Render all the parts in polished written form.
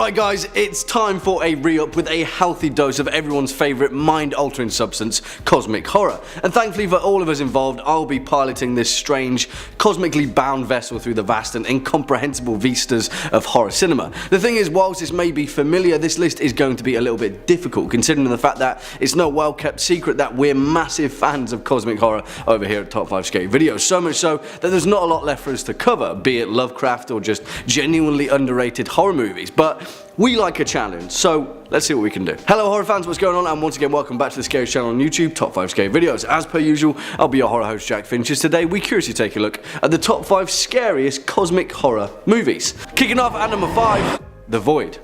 Right guys, it's time for a re-up with a healthy dose of everyone's favourite mind-altering substance, cosmic horror. And thankfully for all of us involved, I'll be piloting this strange, cosmically bound vessel through the vast and incomprehensible vistas of horror cinema. The thing is, whilst this may be familiar, this list is going to be a little bit difficult, considering the fact that it's no well-kept secret that we're massive fans of cosmic horror over here at Top 5 Scary Videos. So much so that there's not a lot left for us to cover, be it Lovecraft or just genuinely underrated horror movies. But we like a challenge, so let's see what we can do. Hello horror fans, what's going on? And once again, welcome back to the Scariest channel on YouTube, Top 5 Scary Videos. As per usual, I'll be your horror host, Jack Finch. Today, we curiously take a look at the top 5 scariest cosmic horror movies. Kicking off at number 5, The Void.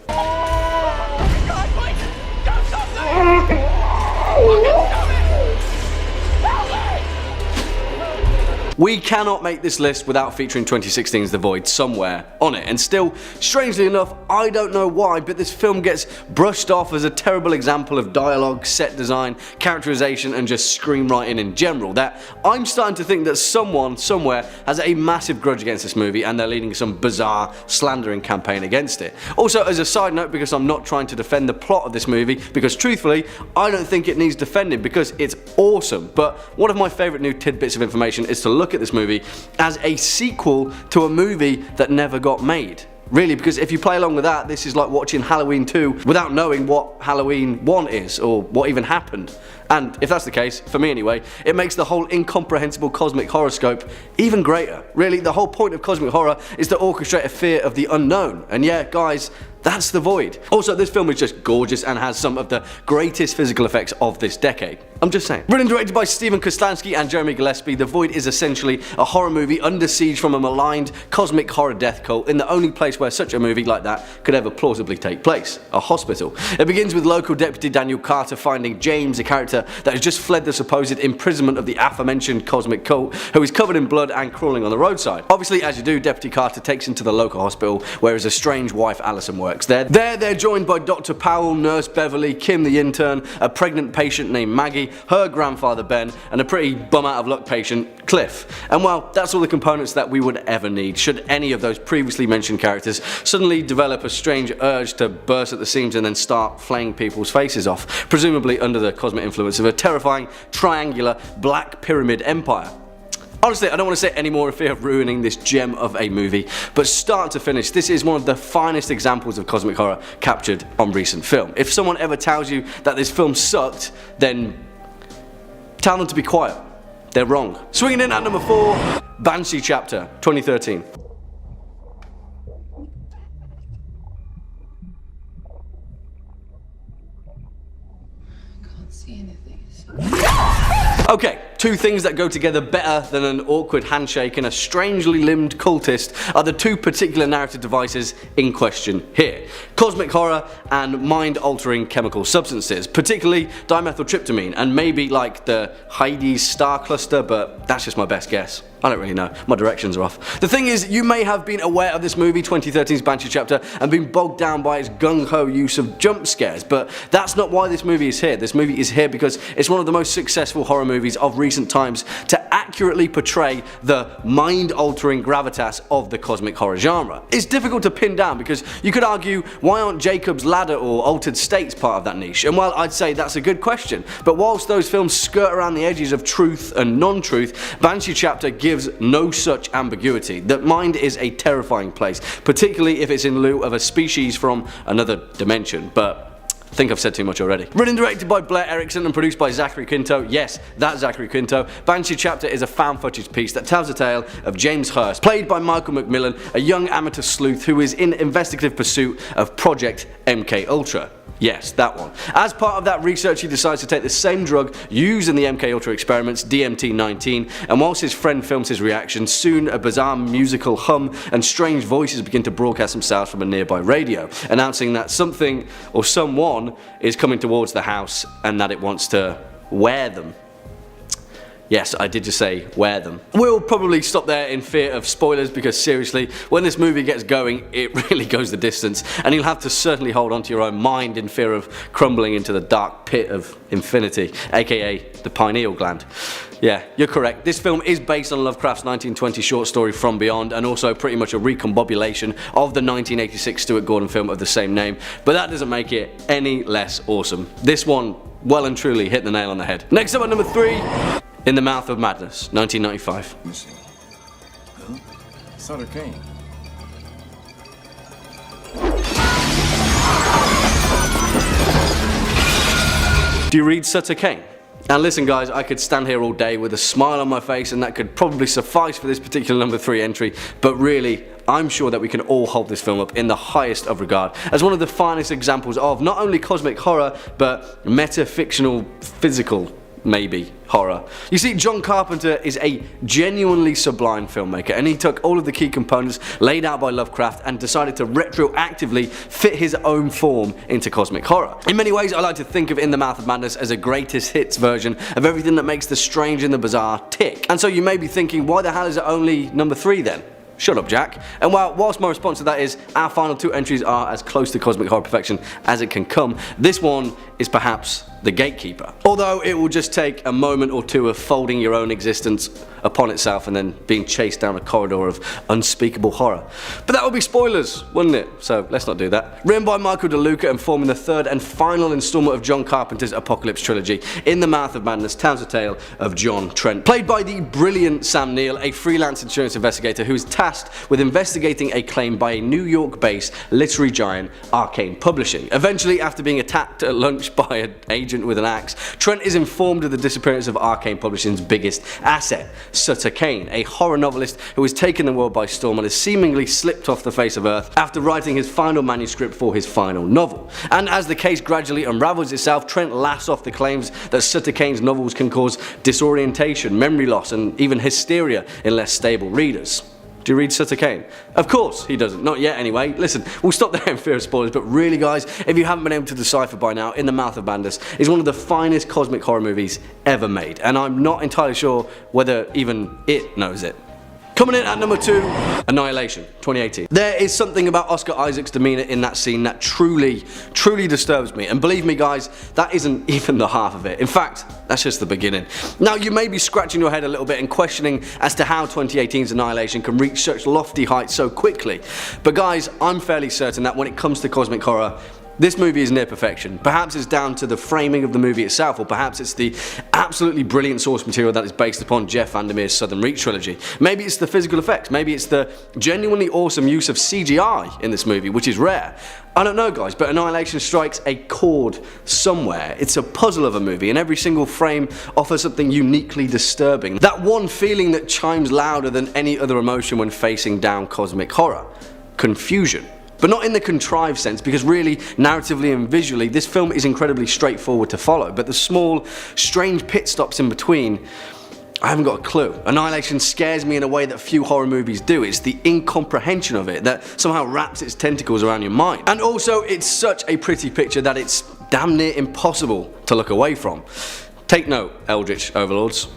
We cannot make this list without featuring 2016's The Void somewhere on it, and still, strangely enough, I don't know why, but this film gets brushed off as a terrible example of dialogue, set design, characterization and just screenwriting in general, that I'm starting to think that someone, somewhere, has a massive grudge against this movie and they're leading some bizarre slandering campaign against it. Also, as a side note, because I'm not trying to defend the plot of this movie, because truthfully, I don't think it needs defending because it's awesome, but one of my favourite new tidbits of information is to look at this movie as a sequel to a movie that never got made. Really, because if you play along with that, this is like watching Halloween 2 without knowing what Halloween 1 is or what even happened. And if that's the case, for me anyway, it makes the whole incomprehensible cosmic horoscope even greater. Really, the whole point of cosmic horror is to orchestrate a fear of the unknown. And yeah, guys, that's The Void. Also, this film is just gorgeous and has some of the greatest physical effects of this decade. I'm just saying. Written and directed by Steven Kostanski and Jeremy Gillespie, The Void is essentially a horror movie under siege from a maligned cosmic horror death cult in the only place where such a movie like that could ever plausibly take place, a hospital. It begins with local deputy Daniel Carter finding James, a character that has just fled the supposed imprisonment of the aforementioned cosmic cult, who is covered in blood and crawling on the roadside. Obviously, as you do, Deputy Carter takes him to the local hospital where his estranged wife Allison works. They're joined by Dr. Powell, Nurse Beverly, Kim the intern, a pregnant patient named Maggie, her grandfather Ben, and a pretty bum out of luck patient, Cliff. And well, that's all the components that we would ever need should any of those previously mentioned characters suddenly develop a strange urge to burst at the seams and then start flaying people's faces off, presumably under the cosmic influence of a terrifying, triangular, black pyramid empire. Honestly, I don't want to say any more in fear of ruining this gem of a movie, but start to finish, this is one of the finest examples of cosmic horror captured on recent film. If someone ever tells you that this film sucked, then tell them to be quiet. They're wrong. Swinging in at number 4, Banshee Chapter, 2013. Can't see anything. Okay, two things that go together better than an awkward handshake and a strangely limbed cultist are the two particular narrative devices in question here: cosmic horror and mind-altering chemical substances, particularly dimethyltryptamine and maybe like the Heidi's star cluster, but that's just my best guess. I don't really know, my directions are off. The thing is, you may have been aware of this movie, 2013's Banshee Chapter, and been bogged down by its gung-ho use of jump scares, but that's not why this movie is here. This movie is here because it's one of the most successful horror movies of recent times to accurately portray the mind-altering gravitas of the cosmic horror genre. It's difficult to pin down because you could argue, why aren't Jacob's Ladder or Altered States part of that niche? And well, I'd say that's a good question, but whilst those films skirt around the edges of truth and non-truth, Banshee Chapter gives no such ambiguity. That mind is a terrifying place, particularly if it's in lieu of a species from another dimension, but I think I've said too much already. Written and directed by Blair Erickson and produced by Zachary Quinto, yes, that's Zachary Quinto, Banshee Chapter is a found footage piece that tells the tale of James Hurst, played by Michael McMillan, a young amateur sleuth who is in investigative pursuit of Project MK Ultra. Yes, that one. As part of that research, he decides to take the same drug used in the MK Ultra experiments, DMT-19, and whilst his friend films his reaction, soon a bizarre musical hum and strange voices begin to broadcast themselves from a nearby radio, announcing that something or someone is coming towards the house and that it wants to wear them. Yes, I did just say wear them. We'll probably stop there in fear of spoilers because seriously, when this movie gets going, it really goes the distance and you'll have to certainly hold on to your own mind in fear of crumbling into the dark pit of infinity, aka the pineal gland. Yeah, you're correct. This film is based on Lovecraft's 1920 short story From Beyond and also pretty much a recombobulation of the 1986 Stuart Gordon film of the same name, but that doesn't make it any less awesome. This one well and truly hit the nail on the head. Next up at number 3, In the Mouth of Madness, 1995. Missing. Huh? Sutter Kane. Do you read Sutter Kane? And listen guys, I could stand here all day with a smile on my face and that could probably suffice for this particular number 3 entry, but really, I'm sure that we can all hold this film up in the highest of regard as one of the finest examples of not only cosmic horror, but metafictional, physical, maybe, horror. You see, John Carpenter is a genuinely sublime filmmaker and he took all of the key components laid out by Lovecraft and decided to retroactively fit his own form into cosmic horror. In many ways, I like to think of In the Mouth of Madness as a greatest hits version of everything that makes the strange and the bizarre tick. And so you may be thinking, why the hell is it only number 3 then? Shut up, Jack. And whilst my response to that is our final 2 entries are as close to cosmic horror perfection as it can come, this one is perhaps the gatekeeper. Although it will just take a moment or two of folding your own existence upon itself and then being chased down a corridor of unspeakable horror. But that would be spoilers, wouldn't it? So let's not do that. Written by Michael DeLuca and forming the 3rd and final installment of John Carpenter's Apocalypse trilogy, In the Mouth of Madness tells the tale of John Trent, played by the brilliant Sam Neill, a freelance insurance investigator who is tasked with investigating a claim by a New York-based literary giant, Arcane Publishing. Eventually, after being attacked at lunch by an agent with an axe, Trent is informed of the disappearance of Arcane Publishing's biggest asset, Sutter Kane, a horror novelist who has taken the world by storm and has seemingly slipped off the face of Earth after writing his final manuscript for his final novel. And as the case gradually unravels itself, Trent laughs off the claims that Sutter Kane's novels can cause disorientation, memory loss, and even hysteria in less stable readers. Do you read Sutter Kane? Of course he doesn't, not yet anyway. Listen, we'll stop there in fear of spoilers, but really guys, if you haven't been able to decipher by now, In the Mouth of Madness is one of the finest cosmic horror movies ever made, and I'm not entirely sure whether even it knows it. Coming in at number 2, Annihilation, 2018. There is something about Oscar Isaac's demeanour in that scene that truly disturbs me, and believe me guys, that isn't even the half of it. In fact, that's just the beginning. Now you may be scratching your head a little bit and questioning as to how 2018's Annihilation can reach such lofty heights so quickly, but guys, I'm fairly certain that when it comes to cosmic horror, this movie is near perfection. Perhaps it's down to the framing of the movie itself, or perhaps it's the absolutely brilliant source material that is based upon Jeff Vandermeer's Southern Reach trilogy. Maybe it's the physical effects, maybe it's the genuinely awesome use of CGI in this movie, which is rare. I don't know guys, but Annihilation strikes a chord somewhere. It's a puzzle of a movie and every single frame offers something uniquely disturbing. That one feeling that chimes louder than any other emotion when facing down cosmic horror. Confusion. But not in the contrived sense, because really, narratively and visually, this film is incredibly straightforward to follow, but the small, strange pit stops in between, I haven't got a clue. Annihilation scares me in a way that few horror movies do. It's the incomprehension of it that somehow wraps its tentacles around your mind. And also, it's such a pretty picture that it's damn near impossible to look away from. Take note, Eldritch Overlords.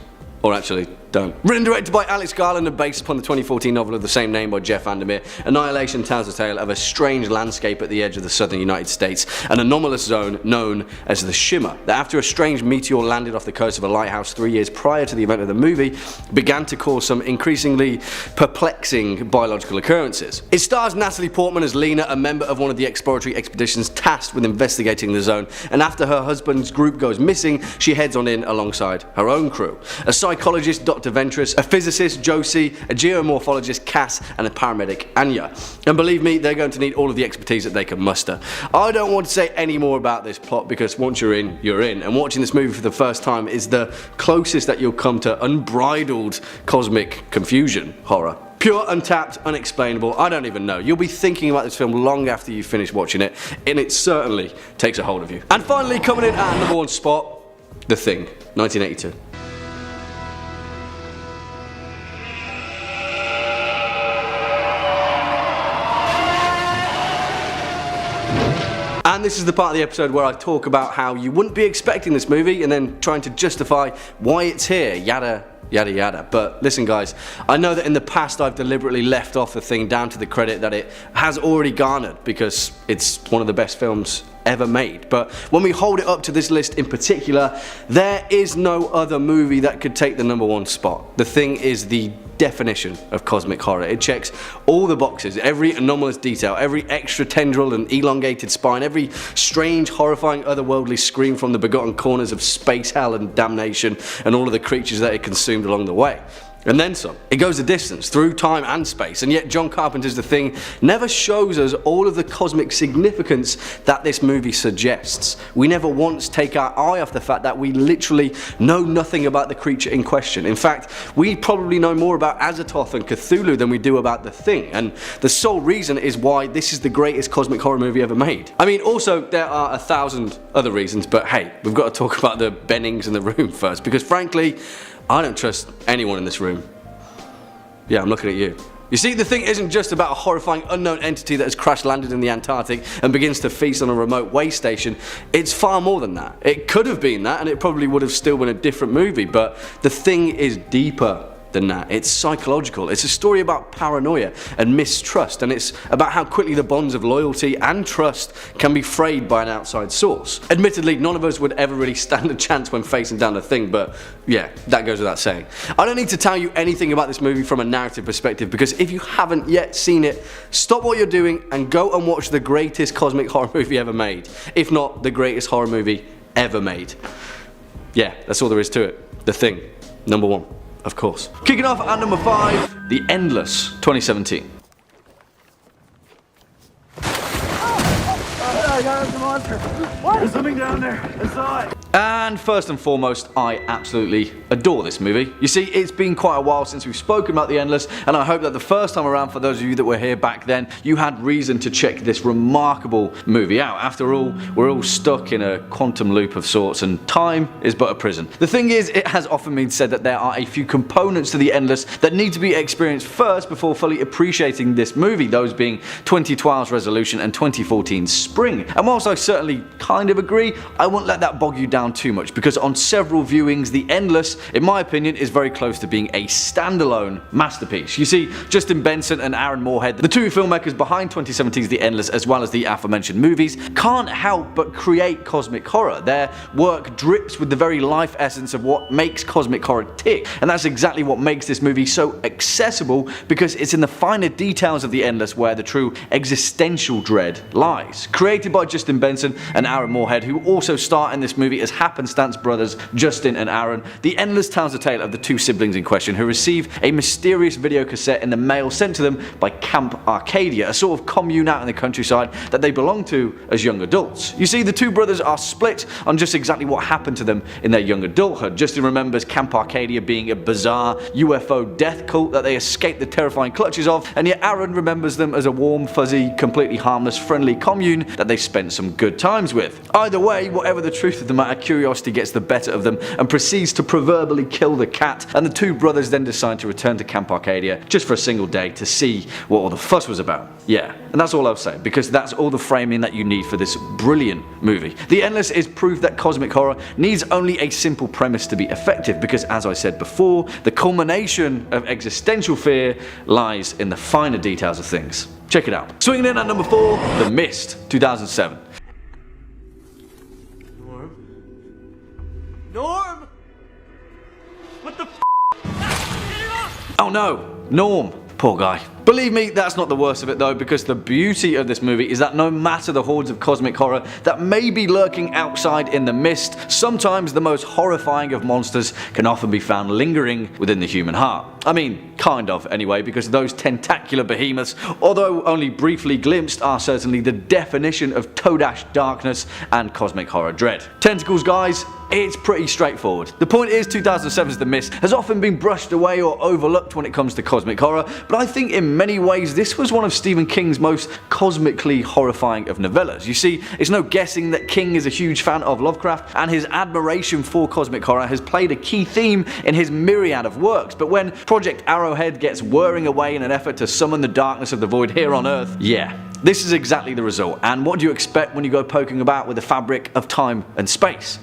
Or actually, don't. Written and directed by Alex Garland and based upon the 2014 novel of the same name by Jeff Vandermeer, Annihilation tells the tale of a strange landscape at the edge of the southern United States, an anomalous zone known as the Shimmer, that after a strange meteor landed off the coast of a lighthouse 3 years prior to the event of the movie, began to cause some increasingly perplexing biological occurrences. It stars Natalie Portman as Lena, a member of one of the exploratory expeditions tasked with investigating the zone, and after her husband's group goes missing, she heads on in alongside her own crew. A psychologist, Dr. Ventress, a physicist, Josie, a geomorphologist, Cass, and a paramedic, Anya. And believe me, they're going to need all of the expertise that they can muster. I don't want to say any more about this plot because once you're in, you're in. And watching this movie for the first time is the closest that you'll come to unbridled cosmic confusion horror. Pure, untapped, unexplainable, I don't even know. You'll be thinking about this film long after you finish watching it, and it certainly takes a hold of you. And finally, coming in at number 1 spot, The Thing, 1982. And this is the part of the episode where I talk about how you wouldn't be expecting this movie and then trying to justify why it's here, yada yada yada. But listen guys, I know that in the past I've deliberately left off the thing down to the credit that it has already garnered because it's one of the best films ever made. But when we hold it up to this list in particular, there is no other movie that could take the #1 spot. The Thing is the definition of cosmic horror. It checks all the boxes, every anomalous detail, every extra tendril and elongated spine, every strange, horrifying, otherworldly scream from the begotten corners of space, hell and damnation, and all of the creatures that it consumed along the way. And then some. It goes the distance, through time and space, and yet John Carpenter's The Thing never shows us all of the cosmic significance that this movie suggests. We never once take our eye off the fact that we literally know nothing about the creature in question. In fact, we probably know more about Azazoth and Cthulhu than we do about The Thing, and the sole reason is why this is the greatest cosmic horror movie ever made. I mean, also, there are 1,000 other reasons, but hey, we've got to talk about the Bennings in the room first, because frankly, I don't trust anyone in this room. Yeah, I'm looking at you. You see, The Thing isn't just about a horrifying unknown entity that has crash landed in the Antarctic and begins to feast on a remote way station. It's far more than that. It could have been that, and it probably would have still been a different movie, but The Thing is deeper than that. It's psychological. It's a story about paranoia and mistrust, and it's about how quickly the bonds of loyalty and trust can be frayed by an outside source. Admittedly, none of us would ever really stand a chance when facing down The Thing, but yeah, that goes without saying. I don't need to tell you anything about this movie from a narrative perspective, because if you haven't yet seen it, stop what you're doing and go and watch the greatest cosmic horror movie ever made. If not, the greatest horror movie ever made. Yeah, that's all there is to it. The Thing, #1. Of course. Kicking off at number 5, The Endless, 2017. There's a monster. What? There's something down there. I saw it. And first and foremost, I absolutely adore this movie. You see, it's been quite a while since we've spoken about The Endless, and I hope that the first time around, for those of you that were here back then, you had reason to check this remarkable movie out. After all, we're all stuck in a quantum loop of sorts, and time is but a prison. The thing is, it has often been said that there are a few components to The Endless that need to be experienced first before fully appreciating this movie, those being 2012's Resolution and 2014's Spring. And whilst I certainly kind of agree, I won't let that bog you down too much, because on several viewings, The Endless, in my opinion, is very close to being a standalone masterpiece. You see, Justin Benson and Aaron Moorhead, the two filmmakers behind 2017's The Endless as well as the aforementioned movies, can't help but create cosmic horror. Their work drips with the very life essence of what makes cosmic horror tick, and that's exactly what makes this movie so accessible, because it's in the finer details of The Endless where the true existential dread lies. Created by Justin Benson and Aaron Moorhead, who also star in this movie as happenstance brothers Justin and Aaron, The Endless tells the tale of the two siblings in question who receive a mysterious video cassette in the mail sent to them by Camp Arcadia, a sort of commune out in the countryside that they belong to as young adults. You see, the two brothers are split on just exactly what happened to them in their young adulthood. Justin remembers Camp Arcadia being a bizarre UFO death cult that they escaped the terrifying clutches of, and yet Aaron remembers them as a warm, fuzzy, completely harmless, friendly commune that they spent some good times with. Either way, whatever the truth of the matter, curiosity gets the better of them and proceeds to proverbially kill the cat, and the two brothers then decide to return to Camp Arcadia just for a single day to see what all the fuss was about. Yeah, and that's all I'll say, because that's all the framing that you need for this brilliant movie. The Endless is proof that cosmic horror needs only a simple premise to be effective, because as I said before, the culmination of existential fear lies in the finer details of things. Check it out. Swinging in at number 4, The Mist, 2007. Norm! What the f***? Oh no, Norm. Poor guy. Believe me, that's not the worst of it though, because the beauty of this movie is that no matter the hordes of cosmic horror that may be lurking outside in the mist, sometimes the most horrifying of monsters can often be found lingering within the human heart. I mean, kind of anyway, because those tentacular behemoths, although only briefly glimpsed, are certainly the definition of Todash darkness and cosmic horror dread. Tentacles, guys, it's pretty straightforward. The point is, 2007's The Mist has often been brushed away or overlooked when it comes to cosmic horror, but I think in many ways this was one of Stephen King's most cosmically horrifying of novellas. You see, it's no guessing that King is a huge fan of Lovecraft, and his admiration for cosmic horror has played a key theme in his myriad of works, but when Project Arrowhead gets whirring away in an effort to summon the darkness of the void here on Earth, yeah, This is exactly the result, and what do you expect when you go poking about with the fabric of time and space?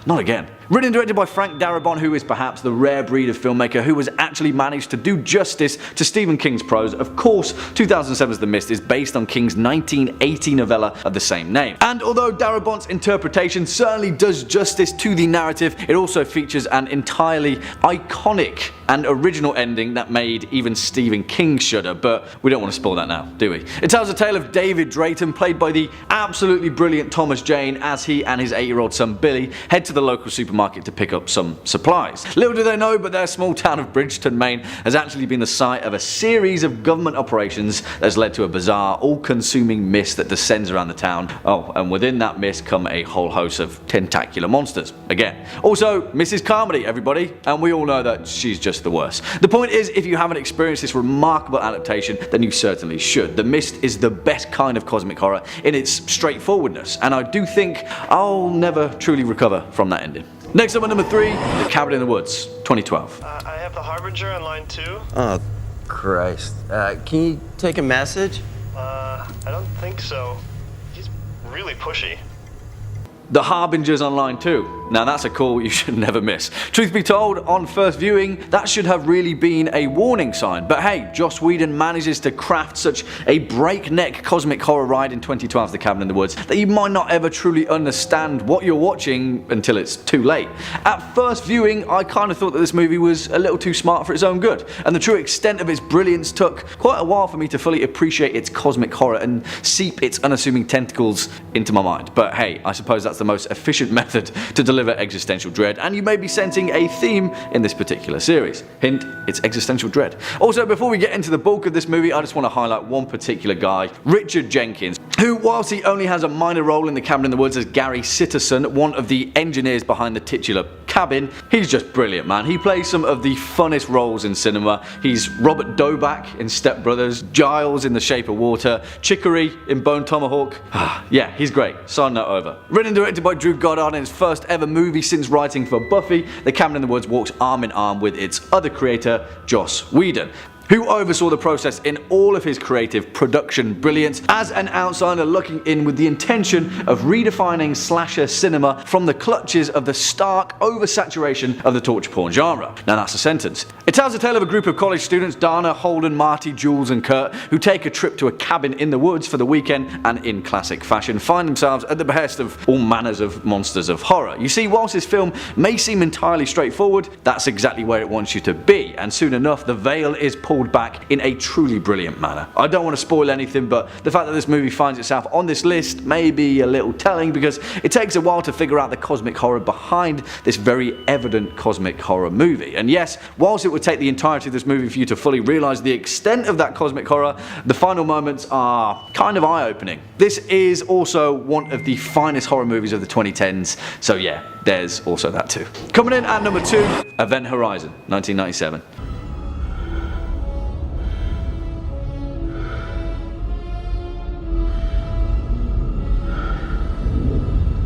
Not again. Written and directed by Frank Darabont, who is perhaps the rare breed of filmmaker who has actually managed to do justice to Stephen King's prose. Of course, 2007's The Mist is based on King's 1980 novella of the same name. And although Darabont's interpretation certainly does justice to the narrative, it also features an entirely iconic and original ending that made even Stephen King shudder, but we don't want to spoil that now, do we? It tells a tale of David Drayton, played by the absolutely brilliant Thomas Jane, as he and his 8-year-old son Billy head to the local supermarket to pick up some supplies. Little do they know, but their small town of Bridgeton, Maine has actually been the site of a series of government operations that has led to a bizarre, all-consuming mist that descends around the town. Oh, and within that mist come a whole host of tentacular monsters. Again. Also, Mrs. Carmody, everybody, and we all know that she's just the worst. The point is, if you haven't experienced this remarkable adaptation, then you certainly should. The Mist is the best kind of cosmic horror in its straightforwardness, and I do think I'll never truly recover from that ending. Next up at number 3, The Cabin in the Woods, 2012. I have the Harbinger on line 2. Oh, Christ. Can you take a message? I don't think so. He's really pushy. The Harbinger's on line 2. Now that's a call you should never miss. Truth be told, on first viewing, that should have really been a warning sign. But hey, Joss Whedon manages to craft such a breakneck cosmic horror ride in 2012's The Cabin in the Woods that you might not ever truly understand what you're watching until it's too late. At first viewing, I kind of thought that this movie was a little too smart for its own good, and the true extent of its brilliance took quite a while for me to fully appreciate its cosmic horror and seep its unassuming tentacles into my mind. But hey, I suppose that's the most efficient method to deliver existential dread, and you may be sensing a theme in this particular series. Hint, it's existential dread. Also, before we get into the bulk of this movie, I just want to highlight one particular guy, Richard Jenkins, who, whilst he only has a minor role in The Cabin in the Woods as Gary Sitterson, one of the engineers behind the titular cabin, he's just brilliant, man. He plays some of the funnest roles in cinema. He's Robert Doback in Step Brothers, Giles in The Shape of Water, Chicory in Bone Tomahawk. Yeah, he's great. Side note over. Written and directed by Drew Goddard in his first ever movie since writing for Buffy, The Cabin in the Woods walks arm in arm with its other creator, Joss Whedon, who oversaw the process in all of his creative production brilliance as an outsider looking in with the intention of redefining slasher cinema from the clutches of the stark oversaturation of the torture porn genre. Now that's a sentence. It tells the tale of a group of college students, Dana, Holden, Marty, Jules and Kurt, who take a trip to a cabin in the woods for the weekend and in classic fashion find themselves at the behest of all manners of monsters of horror. You see, whilst this film may seem entirely straightforward, that's exactly where it wants you to be, and soon enough the veil is pulled back in a truly brilliant manner. I don't want to spoil anything, but the fact that this movie finds itself on this list may be a little telling, because it takes a while to figure out the cosmic horror behind this very evident cosmic horror movie. And yes, whilst it would take the entirety of this movie for you to fully realise the extent of that cosmic horror, the final moments are kind of eye-opening. This is also one of the finest horror movies of the 2010s, so yeah, there's also that too. Coming in at number 2, Event Horizon, 1997.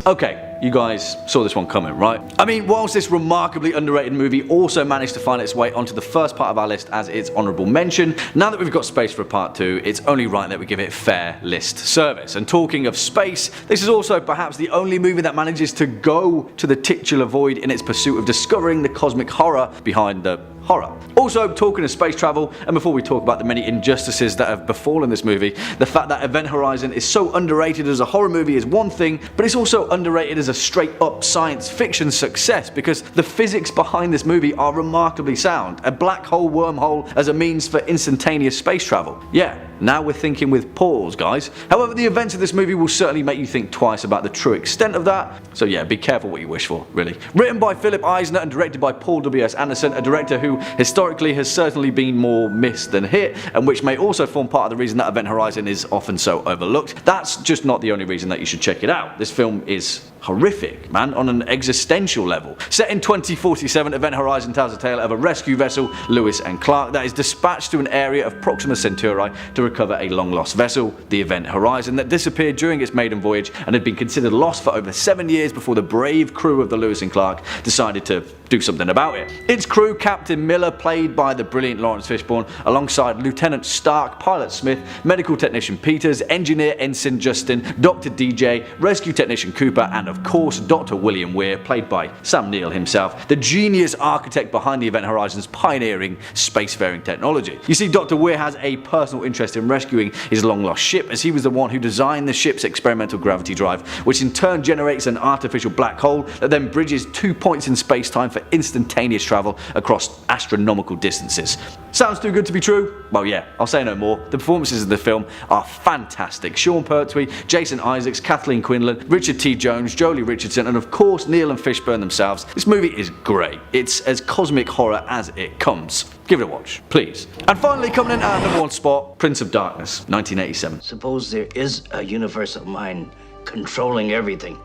Okay, you guys saw this one coming, right? I mean, whilst this remarkably underrated movie also managed to find its way onto the first part of our list as its honourable mention, now that we've got space for a part 2, it's only right that we give it fair list service. And talking of space, this is also perhaps the only movie that manages to go to the titular void in its pursuit of discovering the cosmic horror behind the horror. Also, talking of space travel, and before we talk about the many injustices that have befallen this movie, the fact that Event Horizon is so underrated as a horror movie is one thing, but it's also underrated as a straight up science fiction success, because the physics behind this movie are remarkably sound. A black hole wormhole as a means for instantaneous space travel. Yeah, now we're thinking with pause, guys. However, the events of this movie will certainly make you think twice about the true extent of that, so yeah, be careful what you wish for, really. Written by Philip Eisner and directed by Paul W.S. Anderson, a director who historically has certainly been more missed than hit, and which may also form part of the reason that Event Horizon is often so overlooked. That's just not the only reason that you should check it out. This film is horrific, man, on an existential level. Set in 2047, Event Horizon tells a tale of a rescue vessel, Lewis and Clark, that is dispatched to an area of Proxima Centauri to recover a long-lost vessel, the Event Horizon, that disappeared during its maiden voyage and had been considered lost for over 7 years before the brave crew of the Lewis and Clark decided to do something about it. Its crew, Captain Miller, played by the brilliant Lawrence Fishburne, alongside Lieutenant Stark, Pilot Smith, Medical Technician Peters, Engineer Ensign Justin, Dr. DJ, Rescue Technician Cooper, and of course Dr. William Weir, played by Sam Neill himself, the genius architect behind the Event Horizon's pioneering spacefaring technology. You see, Dr. Weir has a personal interest in rescuing his long-lost ship, as he was the one who designed the ship's experimental gravity drive, which in turn generates an artificial black hole that then bridges 2 points in space-time for instantaneous travel across astronomical distances. Sounds too good to be true? Well, yeah, I'll say no more. The performances of the film are fantastic. Sean Pertwee, Jason Isaacs, Kathleen Quinlan, Richard T. Jones, Jolie Richardson, and of course Neil and Fishburne themselves. This movie is great. It's as cosmic horror as it comes. Give it a watch, please. And finally, coming in at number 1 spot, Prince of Darkness, 1987. Suppose there is a universal mind controlling everything,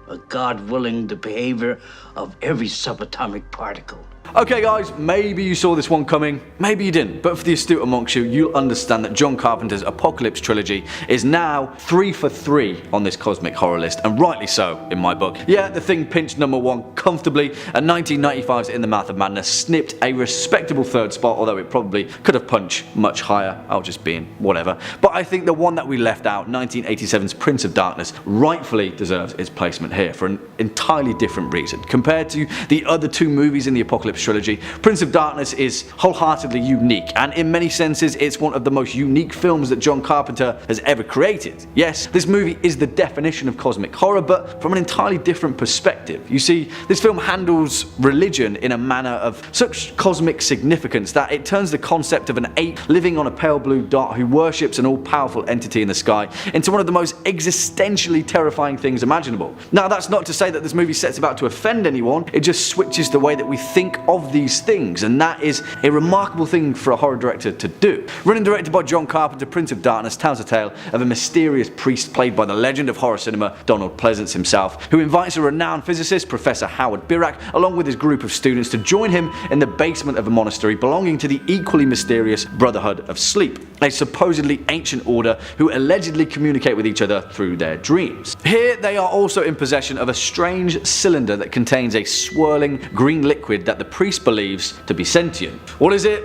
a God willing the behavior of every subatomic particle. Okay guys, maybe you saw this one coming, maybe you didn't, but for the astute amongst you, you'll understand that John Carpenter's Apocalypse trilogy is now 3 for 3 on this cosmic horror list, and rightly so in my book. Yeah, The Thing pinched number 1 comfortably, and 1995's In the Mouth of Madness snipped a respectable 3rd spot, although it probably could have punched much higher. I'll just be in whatever. But I think the one that we left out, 1987's Prince of Darkness, rightfully deserves its placement here for an entirely different reason. Compared to the other 2 movies in the Apocalypse trilogy, Prince of Darkness is wholeheartedly unique, and in many senses it's one of the most unique films that John Carpenter has ever created. Yes, this movie is the definition of cosmic horror, but from an entirely different perspective. You see, this film handles religion in a manner of such cosmic significance that it turns the concept of an ape living on a pale blue dot who worships an all-powerful entity in the sky into one of the most existentially terrifying things imaginable. Now, that's not to say that this movie sets about to offend anyone, it just switches the way that we think of these things, and that is a remarkable thing for a horror director to do. Written and directed by John Carpenter, Prince of Darkness tells a tale of a mysterious priest played by the legend of horror cinema, Donald Pleasance himself, who invites a renowned physicist, Professor Howard Birack, along with his group of students to join him in the basement of a monastery belonging to the equally mysterious Brotherhood of Sleep, a supposedly ancient order who allegedly communicate with each other through their dreams. Here they are also in possession of a strange cylinder that contains a swirling green liquid that the priest believes to be sentient. What is it?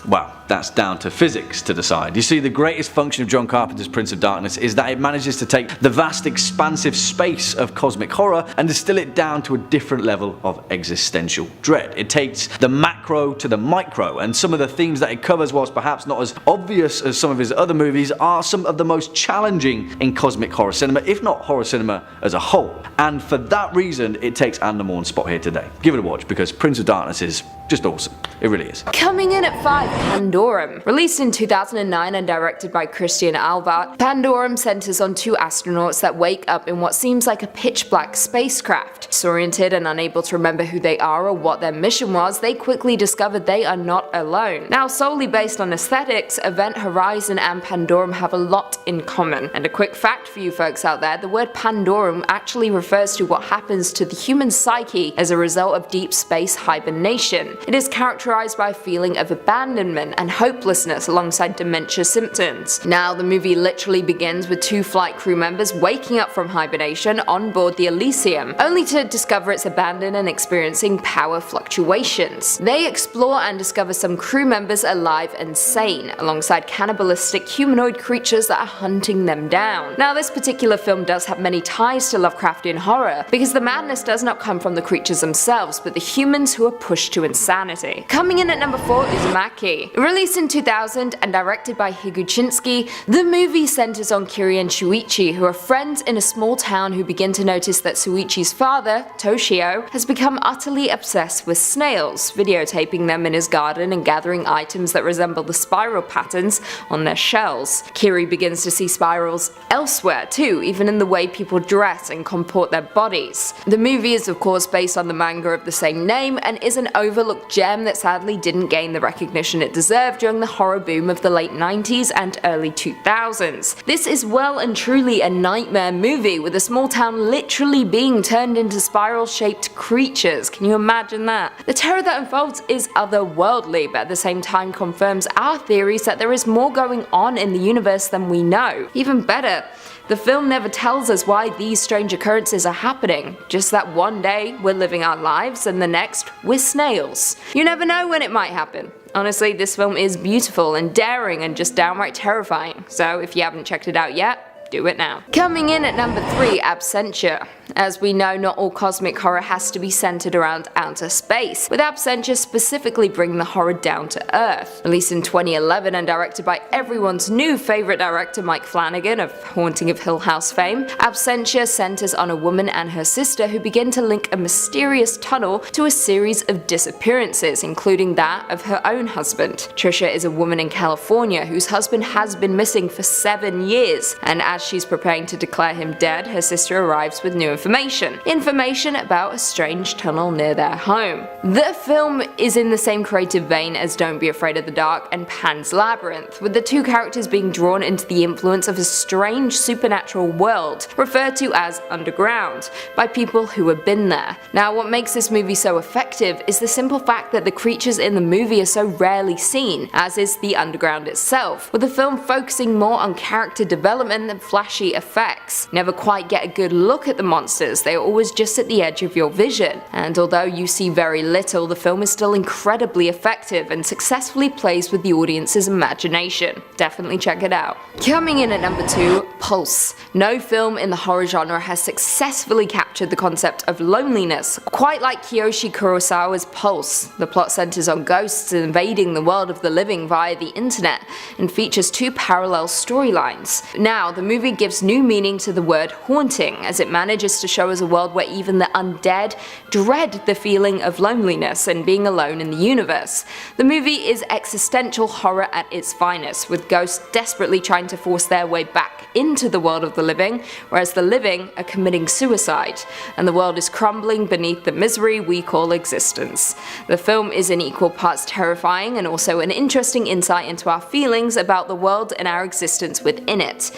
Well, that's down to physics to decide. You see, the greatest function of John Carpenter's Prince of Darkness is that it manages to take the vast expansive space of cosmic horror and distill it down to a different level of existential dread. It takes the macro to the micro, and some of the themes that it covers, whilst perhaps not as obvious as some of his other movies, are some of the most challenging in cosmic horror cinema, if not horror cinema as a whole. And for that reason, it takes our number 1 spot here today. Give it a watch, because Prince of Darkness is just awesome. It really is. Coming in at 5, Pontorum. Released in 2009 and directed by Christian Albert, Pontorum centers on 2 astronauts that wake up in what seems like a pitch-black spacecraft. Disoriented and unable to remember who they are or what their mission was, they quickly discover they are not alone. Now, solely based on aesthetics, Event Horizon and Pontorum have a lot in common. And a quick fact for you folks out there, the word Pontorum actually refers to what happens to the human psyche as a result of deep space hibernation. It is characterized by a feeling of abandonment and hopelessness alongside dementia symptoms. Now, the movie literally begins with 2 flight crew members waking up from hibernation on board the Elysium, only to discover it's abandoned and experiencing power fluctuations. They explore and discover some crew members alive and sane, alongside cannibalistic humanoid creatures that are hunting them down. Now, this particular film does have many ties to Lovecraftian horror, because the madness does not come from the creatures themselves, but the humans who are pushed to insanity. Coming in at number 4 is Maki. Released in 2000 and directed by Higuchinsky, the movie centers on Kiri and Shuichi, who are friends in a small town who begin to notice that Shuichi's father, Toshio, has become utterly obsessed with snails, videotaping them in his garden and gathering items that resemble the spiral patterns on their shells. Kiri begins to see spirals elsewhere too, even in the way people dress and comport their bodies. The movie is of course based on the manga of the same name and is an overlooked gem that sadly didn't gain the recognition it deserved preserved during the horror boom of the late 90s and early 2000s. This is well and truly a nightmare movie, with a small town literally being turned into spiral-shaped creatures. Can you imagine that? The terror that unfolds is otherworldly, but at the same time confirms our theories that there is more going on in the universe than we know. Even better, the film never tells us why these strange occurrences are happening, just that one day we're living our lives and the next we're snails. You never know when it might happen. Honestly, this film is beautiful and daring and just downright terrifying, so if you haven't checked it out yet, do it now. Coming in at number 3, Absentia. As we know, not all cosmic horror has to be centered around outer space, with Absentia specifically bringing the horror down to earth. Released in 2011 and directed by everyone's new favourite director Mike Flanagan of Haunting of Hill House fame, Absentia centers on a woman and her sister who begin to link a mysterious tunnel to a series of disappearances, including that of her own husband. Trisha is a woman in California whose husband has been missing for 7 years, and as she's preparing to declare him dead, her sister arrives with new information about a strange tunnel near their home. The film is in the same creative vein as Don't Be Afraid of the Dark and Pan's Labyrinth, with the two characters being drawn into the influence of a strange supernatural world, referred to as underground, by people who have been there. Now, what makes this movie so effective is the simple fact that the creatures in the movie are so rarely seen, as is the underground itself, with the film focusing more on character development than flashy effects. Never quite get a good look at the monsters, they are always just at the edge of your vision, and although you see very little, the film is still incredibly effective and successfully plays with the audience's imagination. Definitely check it out. Coming in at number 2, Pulse. No film in the horror genre has successfully captured the concept of loneliness quite like Kiyoshi Kurosawa's Pulse. The plot centers on ghosts invading the world of the living via the internet and features 2 parallel storylines. Now, the movie gives new meaning to the word haunting, as it manages to show us a world where even the undead dread the feeling of loneliness and being alone in the universe. The movie is existential horror at its finest, with ghosts desperately trying to force their way back into the world of the living, whereas the living are committing suicide, and the world is crumbling beneath the misery we call existence. The film is in equal parts terrifying and also an interesting insight into our feelings about the world and our existence within it.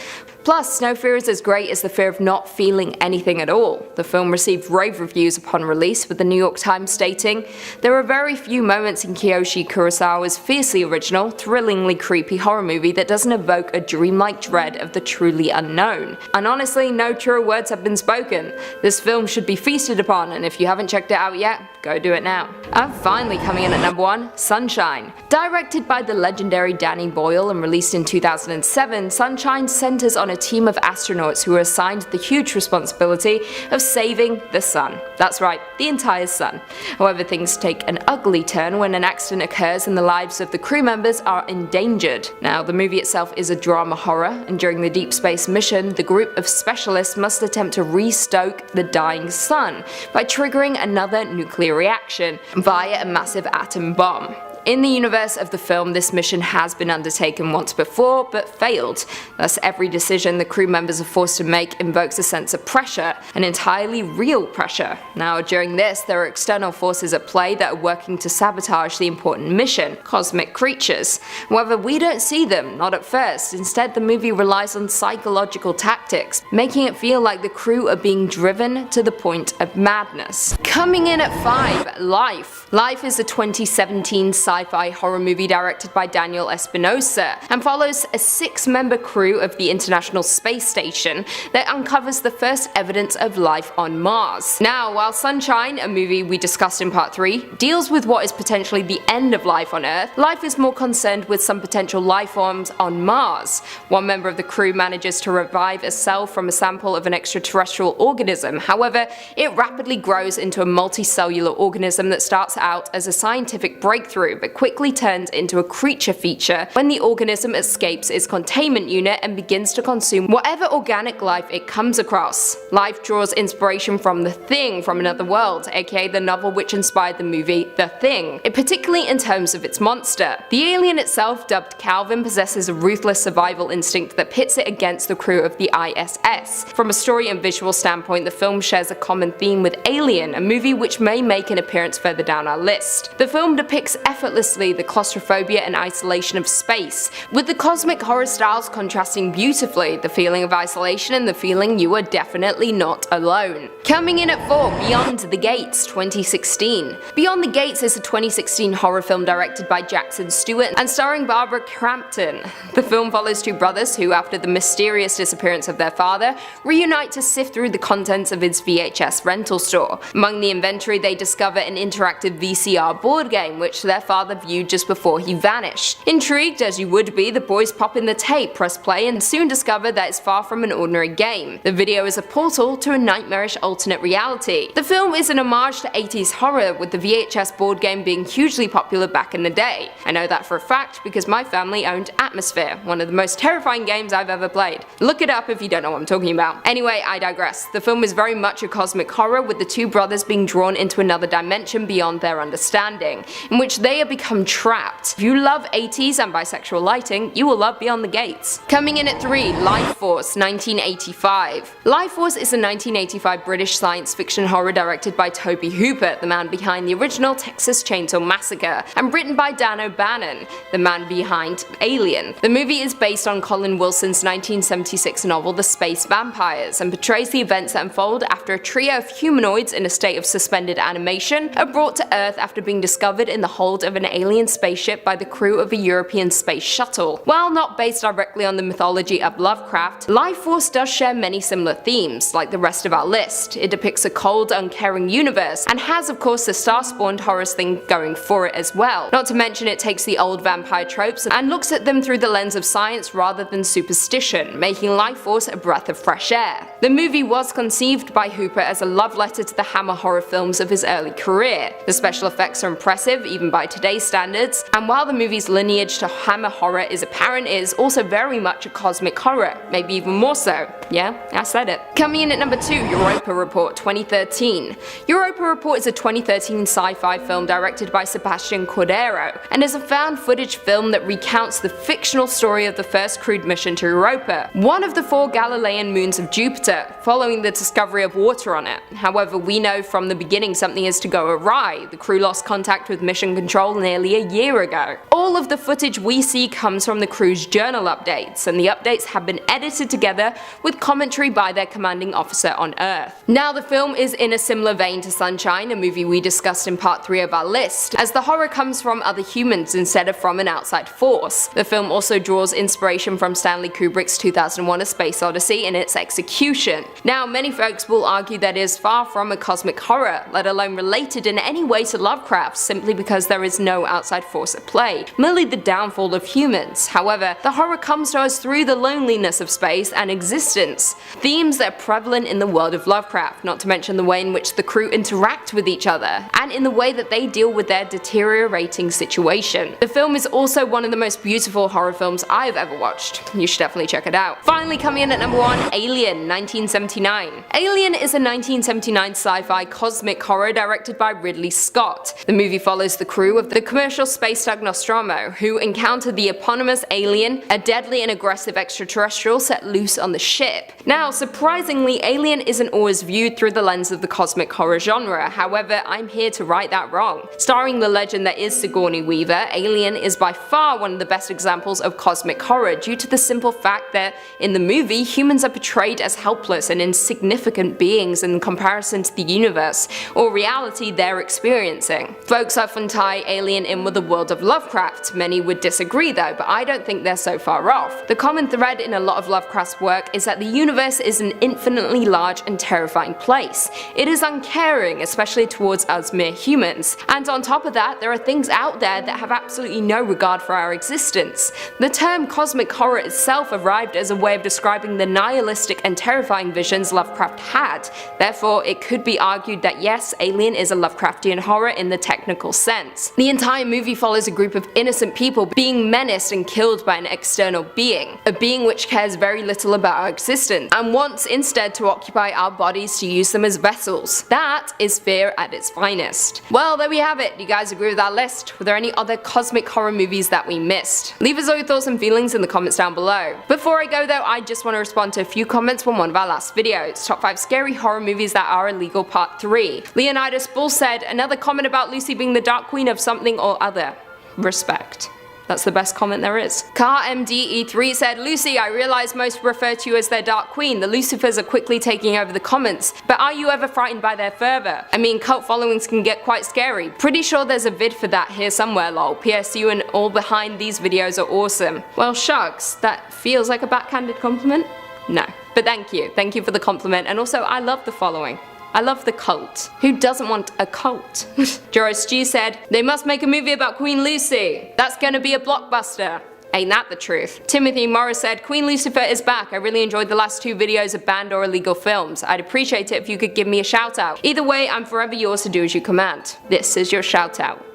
Plus, no fear is as great as the fear of not feeling anything at all. The film received rave reviews upon release, with the New York Times stating, "There are very few moments in Kiyoshi Kurosawa's fiercely original, thrillingly creepy horror movie that doesn't evoke a dreamlike dread of the truly unknown." And honestly, no truer words have been spoken. This film should be feasted upon, and if you haven't checked it out yet, go do it now. And finally, coming in at number 1, Sunshine. Directed by the legendary Danny Boyle and released in 2007, Sunshine centers on a team of astronauts who are assigned the huge responsibility of saving the sun. That's right, the entire sun. However, things take an ugly turn when an accident occurs and the lives of the crew members are endangered. Now, the movie itself is a drama horror, and during the deep space mission, the group of specialists must attempt to restoke the dying sun by triggering another nuclear reaction via a massive atom bomb. In the universe of the film, this mission has been undertaken once before, but failed. Thus, every decision the crew members are forced to make invokes a sense of pressure, an entirely real pressure. Now, during this, there are external forces at play that are working to sabotage the important mission, cosmic creatures. However, we don't see them, not at first. Instead, the movie relies on psychological tactics, making it feel like the crew are being driven to the point of madness. Coming in at 5, Life. Life is a 2017 sci-fi horror movie directed by Daniel Espinosa and follows a 6-member crew of the International Space Station that uncovers the first evidence of life on Mars. Now, while Sunshine, a movie we discussed in part 3, deals with what is potentially the end of life on Earth, Life is more concerned with some potential life forms on Mars. One member of the crew manages to revive a cell from a sample of an extraterrestrial organism. However, it rapidly grows into a multicellular organism that starts out as a scientific breakthrough but quickly turns into a creature feature when the organism escapes its containment unit and begins to consume whatever organic life it comes across. Life draws inspiration from The Thing from Another World, aka the novel which inspired the movie The Thing, particularly in terms of its monster. The alien itself, dubbed Calvin, possesses a ruthless survival instinct that pits it against the crew of the ISS. From a story and visual standpoint, the film shares a common theme with Alien, a movie which may make an appearance further down our list. The film depicts effortless effortlessly the claustrophobia and isolation of space, with the cosmic horror styles contrasting beautifully the feeling of isolation and the feeling you are definitely not alone. Coming in at 4, Beyond the Gates, 2016. Beyond the Gates is a 2016 horror film directed by Jackson Stewart and starring Barbara Crampton. The film follows two brothers who, after the mysterious disappearance of their father, reunite to sift through the contents of his VHS rental store. Among the inventory they discover an interactive VCR board game which their father viewed just before he vanished. Intrigued as you would be, the boys pop in the tape, press play, and soon discover that it's far from an ordinary game. The video is a portal to a nightmarish alternate reality. The film is an homage to 80s horror, with the VHS board game being hugely popular back in the day. I know that for a fact because my family owned Atmosphere, one of the most terrifying games I've ever played. Look it up if you don't know what I'm talking about. Anyway, I digress. The film is very much a cosmic horror, with the two brothers being drawn into another dimension beyond their understanding, in which they have become trapped. If you love 80s and bisexual lighting, you will love Beyond the Gates. Coming in at 3, Life Force, 1985. Life Force is a 1985 British science fiction horror directed by Tobe Hooper, the man behind the original Texas Chainsaw Massacre, and written by Dan O'Bannon, the man behind Alien. The movie is based on Colin Wilson's 1976 novel The Space Vampires, and portrays the events that unfold after a trio of humanoids in a state of suspended animation are brought to Earth after being discovered in the hold of an alien spaceship by the crew of a European space shuttle. While not based directly on the mythology of Lovecraft, Life Force does share many similar themes, like the rest of our list. It depicts a cold, uncaring universe, and has of course the star-spawned horrors thing going for it as well. Not to mention it takes the old vampire tropes and looks at them through the lens of science rather than superstition, making Life Force a breath of fresh air. The movie was conceived by Hooper as a love letter to the Hammer horror films of his early career. The special effects are impressive, even by today's standards, and while the movie's lineage to Hammer horror is apparent, it is also very much a cosmic horror, maybe even more so. Yeah, I said it. Coming in at number 2, Europa Report, 2013. Europa Report is a 2013 sci-fi film directed by Sebastian Cordero, and is a found footage film that recounts the fictional story of the first crewed mission to Europa, one of the 4 Galilean moons of Jupiter, following the discovery of water on it. However, we know from the beginning something is to go awry. The crew lost contact with mission control nearly a year ago. All of the footage we see comes from the crew's journal updates, and the updates have been edited together with commentary by their commanding officer on Earth. Now, the film is in a similar vein to Sunshine, a movie we discussed in part 3 of our list, as the horror comes from other humans instead of from an outside force. The film also draws inspiration from Stanley Kubrick's 2001 A Space Odyssey in its execution. Now, many folks will argue that it is far from a cosmic horror, let alone related in any way to Lovecraft, simply because there is no outside force at play, merely the downfall of humans. However, the horror comes to us through the loneliness of space and existence, themes that are prevalent in the world of Lovecraft, not to mention the way in which the crew interact with each other, and in the way that they deal with their deteriorating situation. The film is also one of the most beautiful horror films I've ever watched. You should definitely check it out. Finally, coming in at number 1, Alien, 1979. Alien is a 1979 sci-fi cosmic horror directed by Ridley Scott. The movie follows the crew of the commercial space tug Nostromo, who encounter the eponymous alien, a deadly and aggressive extraterrestrial set loose on the ship. Now, surprisingly, Alien isn't always viewed through the lens of the cosmic horror genre, however, I'm here to right that wrong. Starring the legend that is Sigourney Weaver, Alien is by far one of the best examples of cosmic horror due to the simple fact that, in the movie, humans are portrayed as helpless and insignificant beings in comparison to the universe, or reality they're experiencing. Folks often tie Alien in with the world of Lovecraft. Many would disagree though, but I don't think they're so far off. The common thread in a lot of Lovecraft's work is that the universe is an infinitely large and terrifying place. It is uncaring, especially towards us mere humans, and on top of that, there are things out there that have absolutely no regard for our existence. The term cosmic horror itself arrived as a way of describing the nihilistic and terrifying visions Lovecraft had. Therefore, it could be argued that yes, Alien is a Lovecraftian horror in the technical sense. The entire movie follows a group of innocent people being menaced and killed by an external being, a being which cares very little about our existence, and wants instead to occupy our bodies to use them as vessels. That is fear at its finest. Well, there we have it. Do you guys agree with our list? Were there any other cosmic horror movies that we missed? Leave us all your thoughts and feelings in the comments down below. Before I go though, I just want to respond to a few comments from one of our last videos, Top 5 Scary Horror Movies That Are Illegal Part 3. Leonidas Bull said, another comment about Lucy being the Dark Queen of something or other. respect. That's the best comment there is. CarMDE3 said, Lucy, I realize most refer to you as their Dark Queen. The Lucifers are quickly taking over the comments, but are you ever frightened by their fervor? I mean, cult followings can get quite scary. Pretty sure there's a vid for that here somewhere, lol. PS, you and all behind these videos are awesome. Well, shucks, that feels like a backhanded compliment? No. But thank you. Thank you for the compliment, and also I love the following. I love the cult. Who doesn't want a cult? Joris G said, they must make a movie about Queen Lucy. That's gonna be a blockbuster. Ain't that the truth? Timothy Morris said, Queen Lucifer is back. I really enjoyed the last 2 videos of banned or illegal films. I'd appreciate it if you could give me a shout out. Either way, I'm forever yours to do as you command. This is your shout out.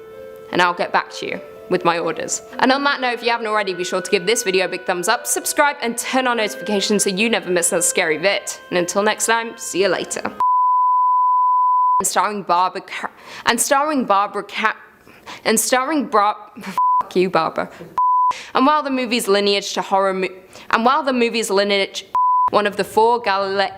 And I'll get back to you with my orders. And on that note, if you haven't already, be sure to give this video a big thumbs up, subscribe, and turn on notifications so you never miss another scary vid. And until next time, see you later. Fuck you, Barbara. And while the movie's lineage to horror one of the four Galilean